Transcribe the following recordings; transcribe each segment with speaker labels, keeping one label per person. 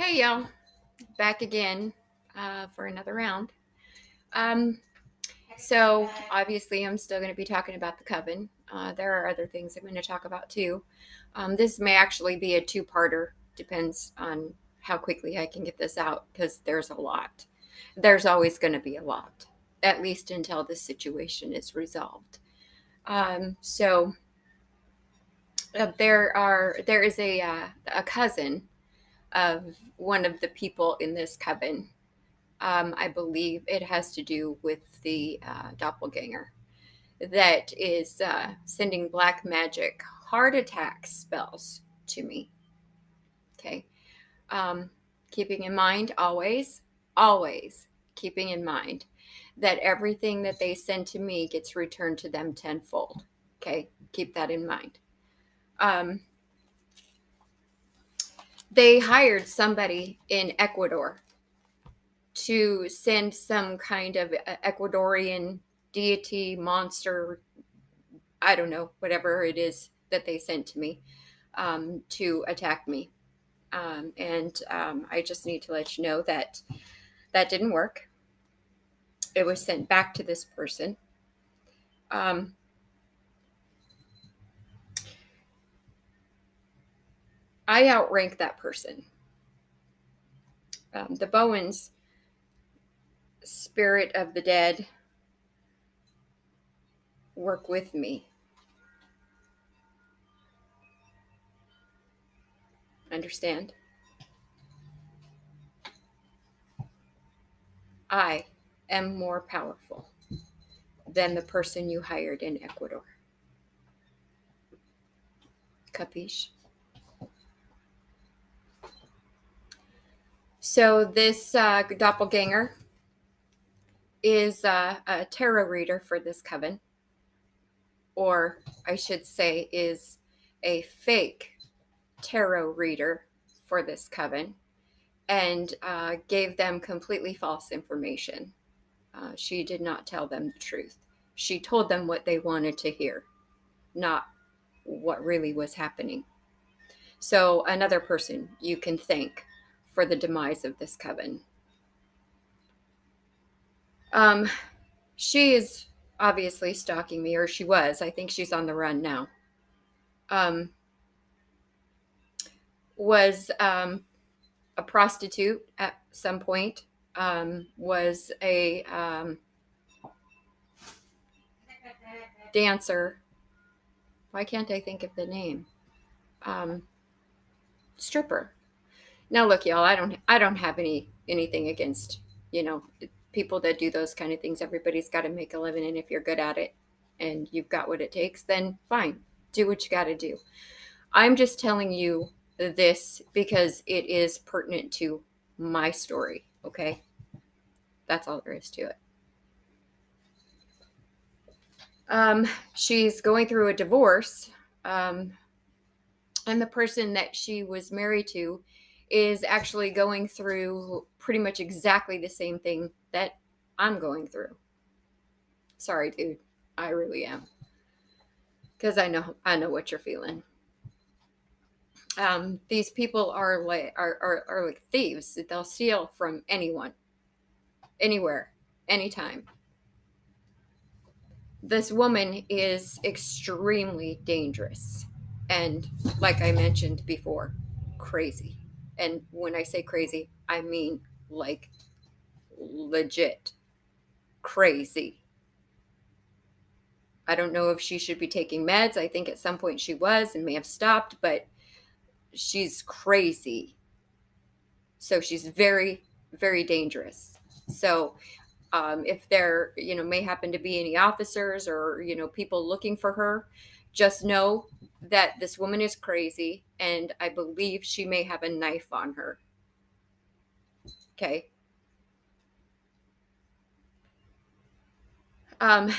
Speaker 1: Hey y'all, back again for another round. Um, so obviously, I'm still going to be talking about the coven. There are other things I'm going to talk about too. This may actually be a two-parter. Depends on how quickly I can get this out because there's a lot. There's always going to be a lot, at least until the situation is resolved. So there is a cousin of one of the people in this coven. I believe it has to do with the doppelganger that is sending black magic heart attack spells to me. Okay. Um, Keeping in mind, always keeping in mind that everything that they send to me gets returned to them tenfold. Okay. Keep that in mind. Um, they hired somebody in Ecuador to send some kind of Ecuadorian deity, monster, I don't know, whatever it is that they sent to me to attack me. And I just need to let you know that that didn't work. It was sent back to this person. Um, I outrank that person. The Bowens, spirit of the dead, work with me. Understand? I am more powerful than the person you hired in Ecuador. Capiche? So this doppelganger is a tarot reader for this coven, or I should say, is a fake tarot reader for this coven, and gave them completely false information. She did not tell them the truth. She told them what they wanted to hear, not what really was happening. So another person you can thank for the demise of this coven. Um, she is obviously stalking me, or she was. I think she's on the run now. Um, was a prostitute at some point. Was a dancer. Why can't I think of the name? Um, Stripper. Now look, y'all. I don't have anything against you know people that do those kind of things. Everybody's got to make a living, and if you're good at it and you've got what it takes, then fine, do what you got to do. I'm just telling you this because it is pertinent to my story. Okay, that's all there is to it. She's going through a divorce, um, and the person that she was married to is actually going through pretty much exactly the same thing that I'm going through. Sorry, dude. I really am. Because I know what you're feeling. These people are like thieves. They'll steal from anyone, anywhere, anytime. This woman is extremely dangerous. And like I mentioned before, crazy. And when I say crazy, I mean like legit crazy. I don't know if she should be taking meds. I think at some point she was and may have stopped, but she's crazy. So she's very, very dangerous. So if there, may happen to be any officers or, people looking for her, just know that this woman is crazy and I believe she may have a knife on her. Okay. Um,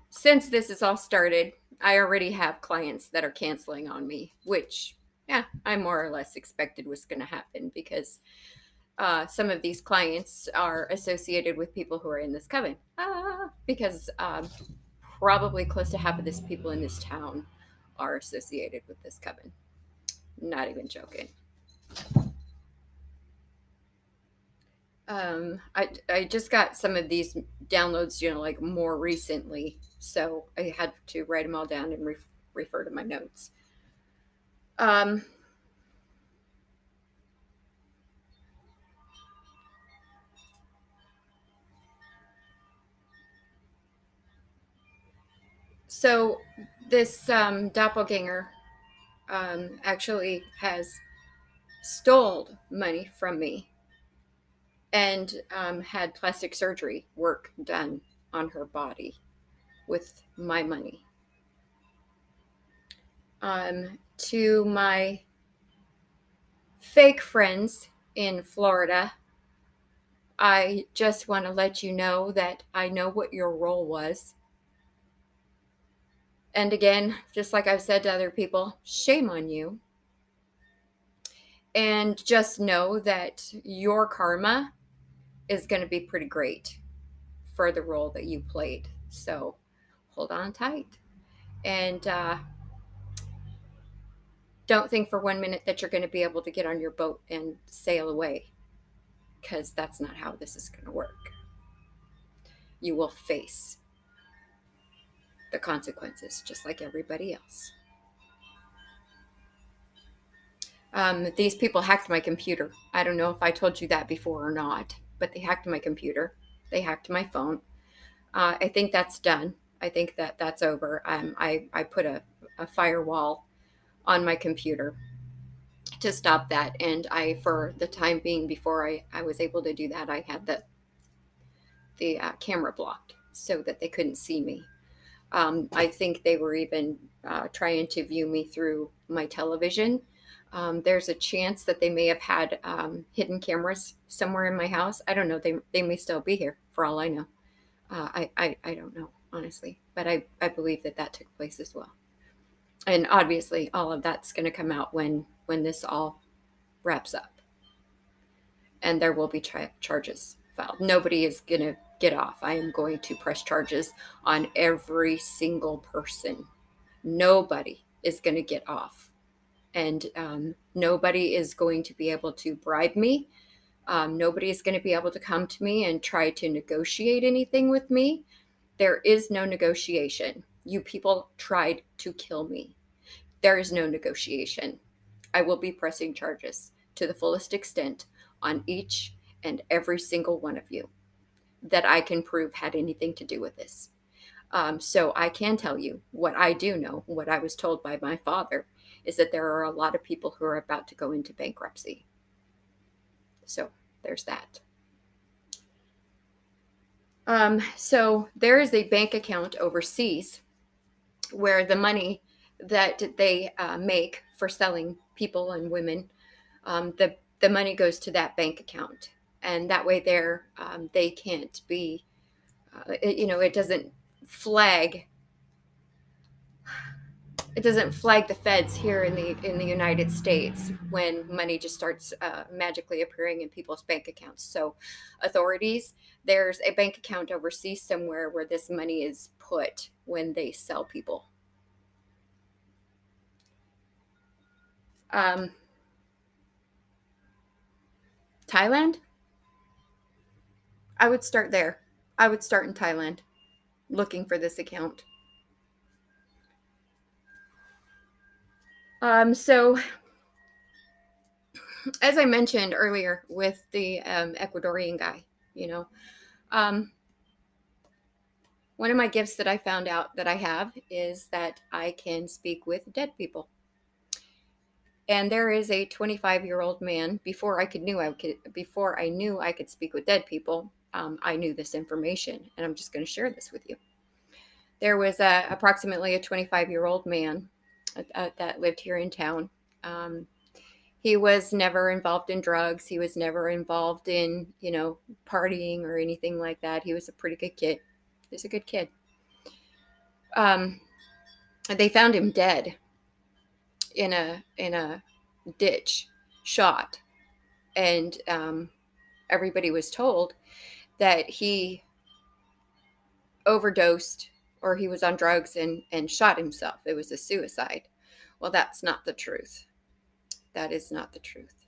Speaker 1: since this is all started, I already have clients that are canceling on me, which, yeah, I more or less expected was going to happen because some of these clients are associated with people who are in this coven. Because probably close to half of these people in this town are associated with this coven. Not even joking. I just got some of these downloads, like more recently, so I had to write them all down and refer to my notes. Um, so this doppelganger actually has stole money from me and had plastic surgery work done on her body with my money. To my fake friends in Florida, I just want to let you know that I know what your role was. And again, just like I've said to other people, shame on you. And just know that your karma is going to be pretty great for the role that you played. So hold on tight. And don't think for 1 minute that you're going to be able to get on your boat and sail away, because that's not how this is going to work. You will face the consequences just like everybody else. These people hacked my computer. I don't know if I told you that before or not, but they hacked my computer. They hacked my phone. I think that's done. I think that that's over. I put a firewall on my computer to stop that. And for the time being, before I was able to do that, I had the camera blocked so that they couldn't see me. I think they were even trying to view me through my television. There's a chance that they may have had hidden cameras somewhere in my house. I don't know. They may still be here for all I know. I don't know, honestly. But I believe that took place as well. And obviously, all of that's going to come out when this all wraps up. And there will be charges filed. Nobody is going to get off. I am going to press charges on every single person. Nobody is going to get off. And nobody is going to be able to bribe me. Nobody is going to be able to come to me and try to negotiate anything with me. There is no negotiation. You people tried to kill me. There is no negotiation. I will be pressing charges to the fullest extent on each and every single one of you that I can prove had anything to do with this. So I can tell you what I do know, what I was told by my father, is that there are a lot of people who are about to go into bankruptcy. So there's that. So there is a bank account overseas where the money that they make for selling people and women, the money goes to that bank account, and that way they can't be, it doesn't flag the feds here in the United States when money just starts magically appearing in people's bank accounts. So authorities, there's a bank account overseas somewhere where this money is put when they sell people. Thailand, I would start there. I would start in Thailand looking for this account. So as I mentioned earlier with the Ecuadorian guy, you know, um, one of my gifts that I found out that I have is that I can speak with dead people. And there is a 25-year-old man. Before I knew I could speak with dead people, I knew this information, and I'm just going to share this with you. There was approximately a 25-year-old man that lived here in town. He was never involved in drugs. He was never involved in, partying or anything like that. He was a pretty good kid. He's a good kid. They found him dead in a ditch, shot, and everybody was told that he overdosed or he was on drugs and shot himself. It was a suicide. Well, that's not the truth. That is not the truth.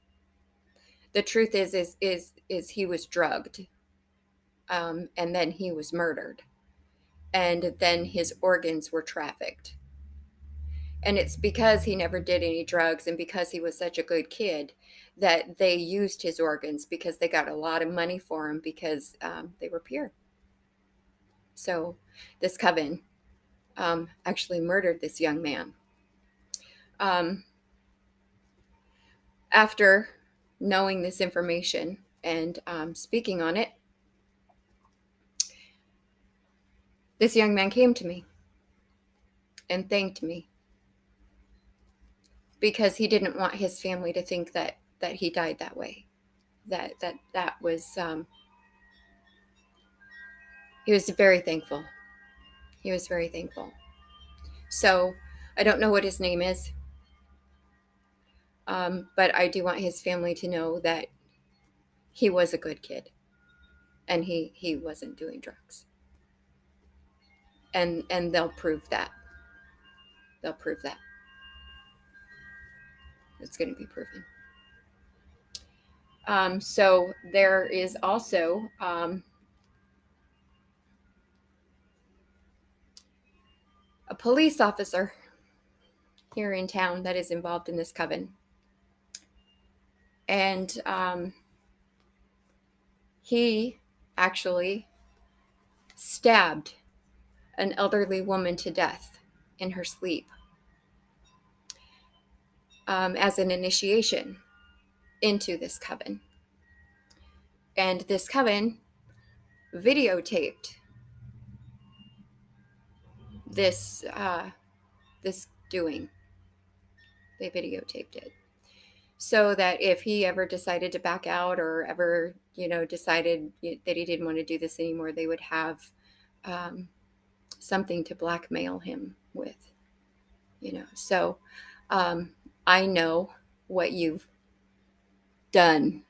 Speaker 1: The truth is he was drugged, and then he was murdered, and then his organs were trafficked. And it's because he never did any drugs and because he was such a good kid that they used his organs, because they got a lot of money for him, because they were pure. So this coven actually murdered this young man. Um, After knowing this information and speaking on it, this young man came to me and thanked me, because he didn't want his family to think that he died that way. That was he was very thankful. He was very thankful. So I don't know what his name is, but I do want his family to know that he was a good kid, and he wasn't doing drugs. And they'll prove that. They'll prove that. It's going to be proven. So there is also a police officer here in town that is involved in this coven. And he actually stabbed an elderly woman to death in her sleep, as an initiation into this coven. And this coven videotaped this this doing. They videotaped it, so that if he ever decided to back out, or ever decided that he didn't want to do this anymore, they would have something to blackmail him with. So I know what you've done.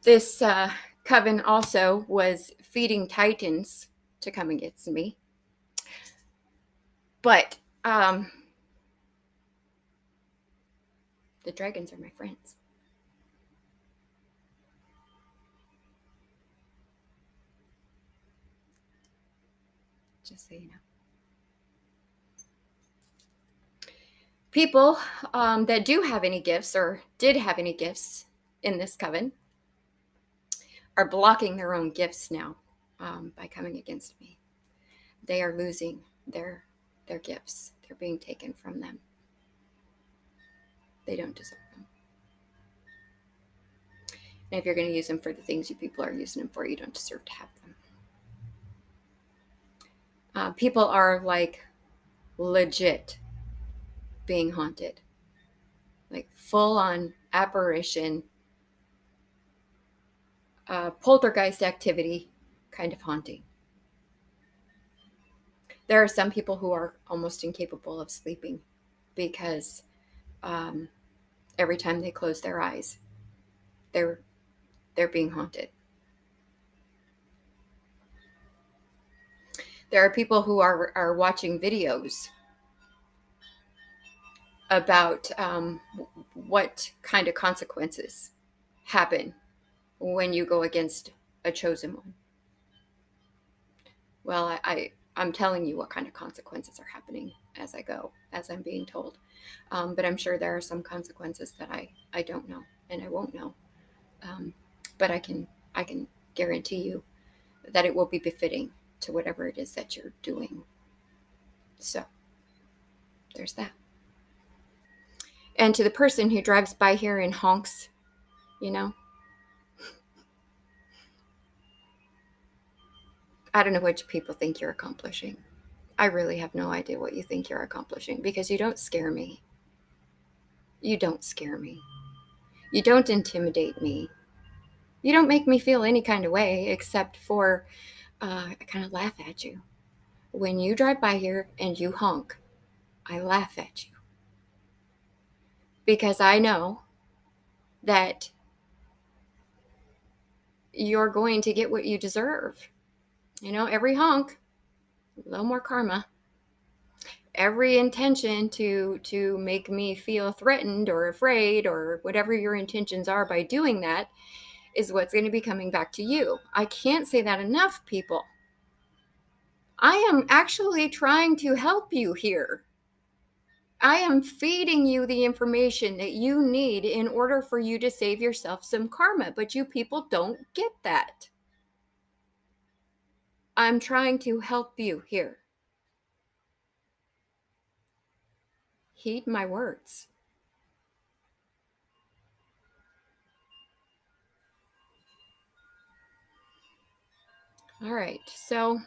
Speaker 1: This coven also was feeding titans to come against me. But the dragons are my friends. Just so you know. People that do have any gifts, or did have any gifts in this coven, are blocking their own gifts now by coming against me. They are losing their gifts. They're being taken from them. They don't deserve them. And if you're going to use them for the things you people are using them for, you don't deserve to have them. People are like legit being haunted, like full on apparition, poltergeist activity kind of haunting. There are some people who are almost incapable of sleeping, because every time they close their eyes, they're being haunted. There are people who are watching videos about what kind of consequences happen when you go against a chosen one. Well, I'm telling you what kind of consequences are happening as I go, as I'm being told. But I'm sure there are some consequences that I don't know, and I won't know. But I can guarantee you that it will be befitting to whatever it is that you're doing. So there's that. And to the person who drives by here and honks, I don't know what people think you're accomplishing. I really have no idea what you think you're accomplishing, because you don't scare me. You don't scare me. You don't intimidate me. You don't make me feel any kind of way, except for I kind of laugh at you. When you drive by here and you honk, I laugh at you, because I know that you're going to get what you deserve. Every honk, a little more karma. Every intention to make me feel threatened or afraid or whatever your intentions are by doing that is what's going to be coming back to you. I can't say that enough, people. I am actually trying to help you here. I am feeding you the information that you need in order for you to save yourself some karma, but you people don't get that. I'm trying to help you here. Heed my words. All right, so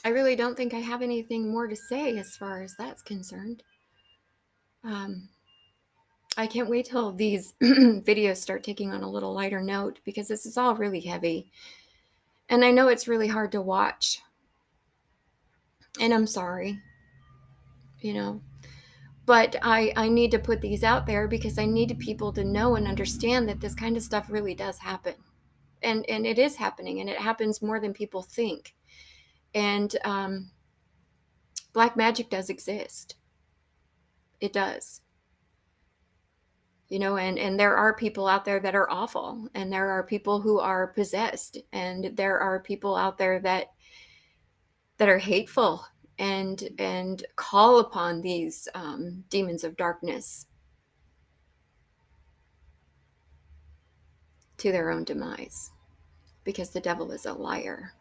Speaker 1: I really don't think I have anything more to say as far as that's concerned. I can't wait till these videos start taking on a little lighter note because this is all really heavy. And I know it's really hard to watch. And I'm sorry, you know. But I need to put these out there because I need people to know and understand that this kind of stuff really does happen. And it is happening, and it happens more than people think. And black magic does exist. It does. And there are people out there that are awful, and there are people who are possessed, and there are people out there that are hateful and call upon these demons of darkness to their own demise, because the devil is a liar,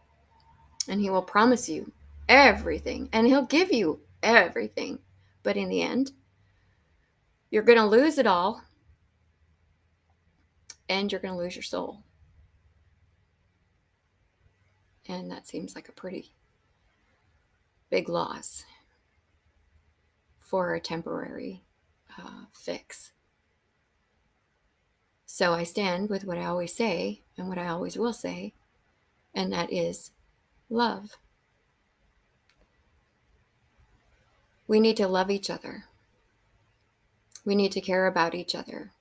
Speaker 1: and he will promise you everything, and he'll give you everything, but in the end you're going to lose it all, and you're going to lose your soul. And that seems like a pretty big loss for a temporary fix. So I stand with what I always say and what I always will say, and that is love. We need to love each other. We need to care about each other.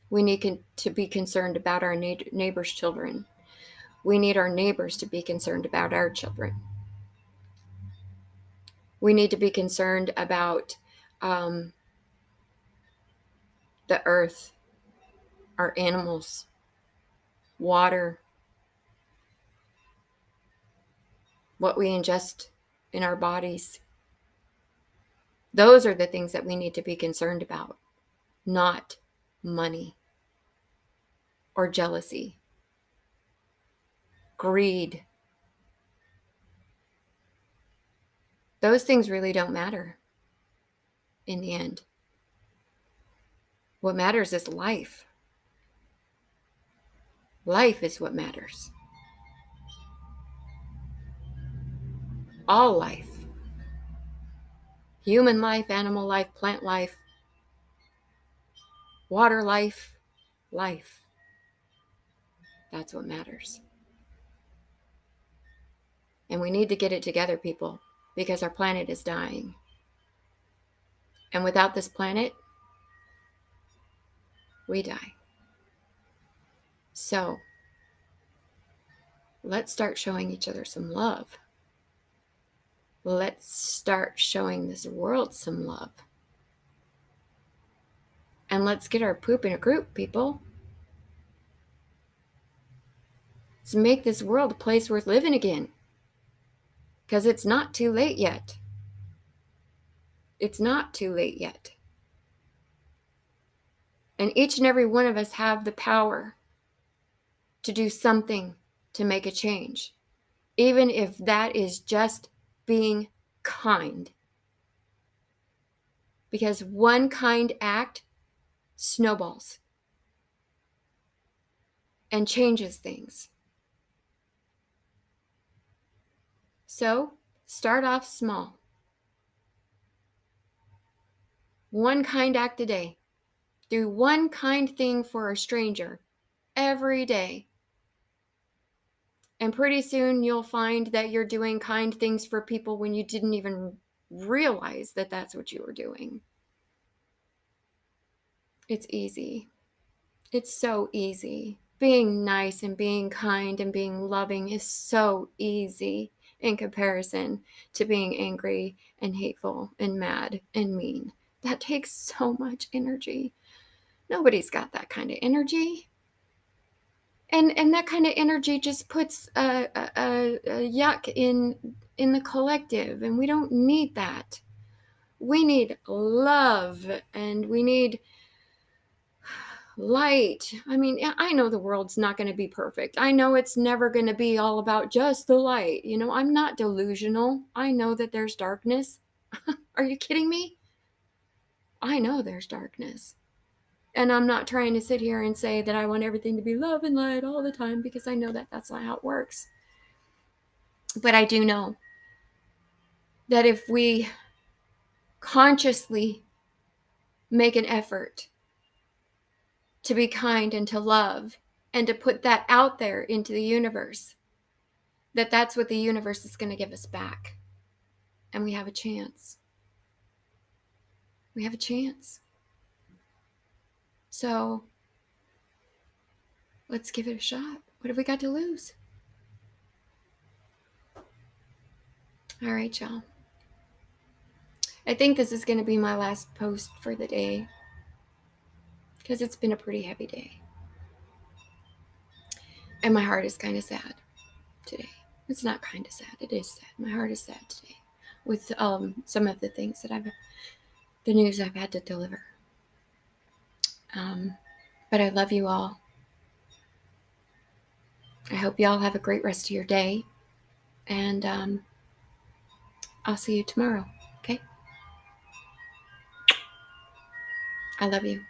Speaker 1: We need to be concerned about our neighbors' children. We need our neighbors to be concerned about our children. We need to be concerned about the earth, our animals, water, what we ingest in our bodies. Those are the things that we need to be concerned about, not money or jealousy, greed. Those things really don't matter in the end. What matters is life. Life is what matters. All life. Human life, animal life, plant life, water life, life. That's what matters. And we need to get it together, people, because our planet is dying. And without this planet, we die. So let's start showing each other some love. Let's start showing this world some love. And let's get our poop in a group, people. Let's make this world a place worth living again. Because it's not too late yet. It's not too late yet. And each and every one of us have the power to do something to make a change. Even if that is just being kind. Because one kind act snowballs and changes things. So start off small. One kind act a day. Do one kind thing for a stranger every day. And pretty soon you'll find that you're doing kind things for people when you didn't even realize that that's what you were doing. It's easy. It's so easy. being nice and being kind and being loving is so easy in comparison to being angry and hateful and mad and mean. That takes so much energy. Nobody's got that kind of energy. And that kind of energy just puts a yuck in the collective, and we don't need that. We need love, and we need light. I mean, I know the world's not going to be perfect. I know it's never going to be all about just the light. I'm not delusional. I know that there's darkness. Are you kidding me? I know there's darkness. And I'm not trying to sit here and say that I want everything to be love and light all the time, because I know that that's not how it works. But I do know that if we consciously make an effort to be kind and to love and to put that out there into the universe, that's what the universe is going to give us back. And we have a chance. We have a chance. So let's give it a shot. What have we got to lose? All right, y'all. I think this is going to be my last post for the day, because it's been a pretty heavy day. And my heart is kind of sad today. It's not kind of sad. It is sad. My heart is sad today with some of the things that the news I've had to deliver. But I love you all. I hope you all have a great rest of your day. And I'll see you tomorrow. Okay? I love you.